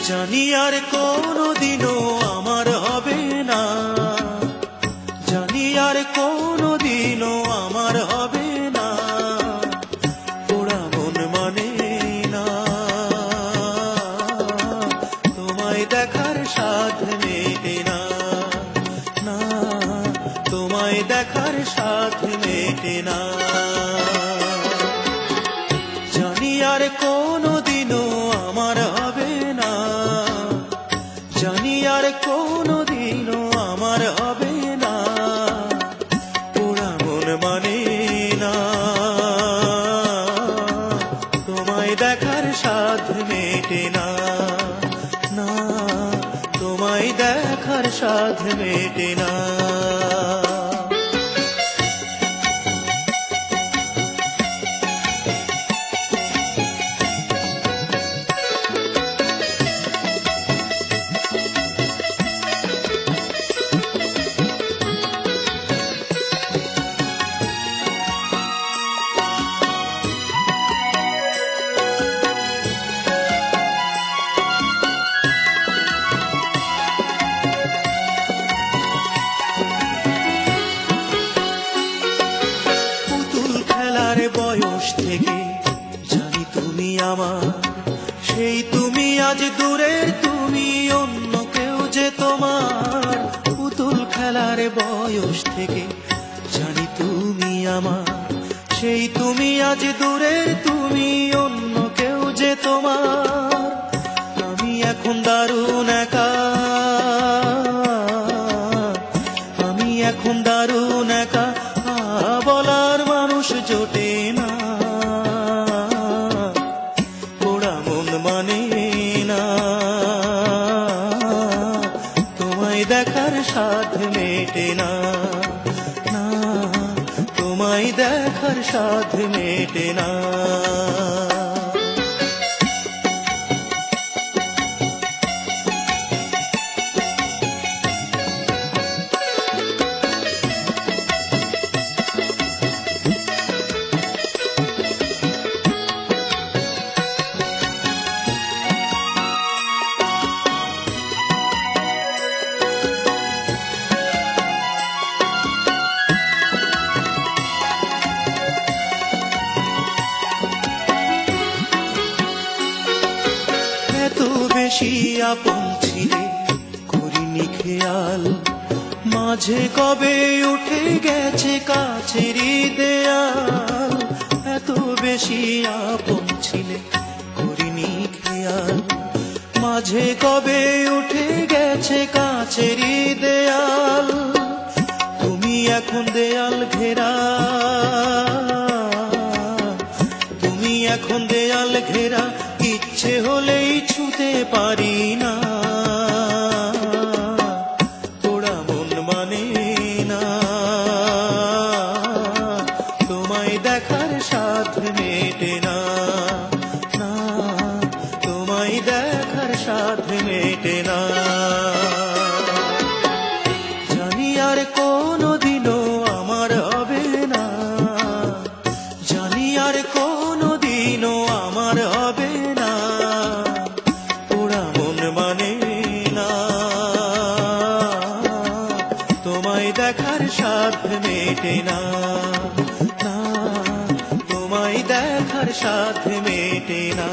জানি আর কোনোদিনও আমার হবে না, জানি আর কোনোদিনও আমার হবে না, পোড়া মন মানে না তোমায় দেখার স্বাদ মেটে না, না তোমায় দেখার স্বাদ মেটে না। জানি আর কোনোদিনও আমার হবে না, জানি আর কোনোদিনও আমার হবে না, পোড়া মন মানে না তোমায় দেখার স্বাদ মেটে না, না তোমায় দেখার স্বাদ মেটে না। বয়স থেকে জানি তুমি আমার, সেই তুমি আজ দূরের, তুমি অন্য কেউ যে তোমার। পুতুল খেলার বয়স থেকে জানি তুমি আমার, সেই তুমি আজ দূরের, তুমি অন্য কেউ যে তোমার। আমি এখন দারুণ একা, আমি এখন দারুণ একা, বলার মানুষ জোটে না, পোড়া মন মানে না তোমায় দেখার স্বাদ মেটে না, না তোমায় দেখার স্বাদ মেটে না। এত বেশি আপন ছিলে করিনি খেয়াল, মাঝে কবে উঠে গেছে কাছেরই দেয়াল। এত বেশি আপন ছিলে করিনি খেয়াল, মাঝে কবে উঠে গেছে কাছেরই দেয়াল। তুমি এখন দেয়াল ঘেরা, তুমি এখন দেয়াল ঘেরা, ইচ্ছে হলেই ছুঁতে পারি না, পোড়া মন মানে না তোমায় দেখার স্বাদ মেটে না, না তোমায় দেখার স্বাদ মেটে না। জানি আর কোনোদিনও আমার হবে না, জানি আর কোনোদিনও আমার হবে না, পোড়া মন মানে না তোমায় দেখার স্বাদ মেটে না, না তোমায় দেখার স্বাদ মেটে না।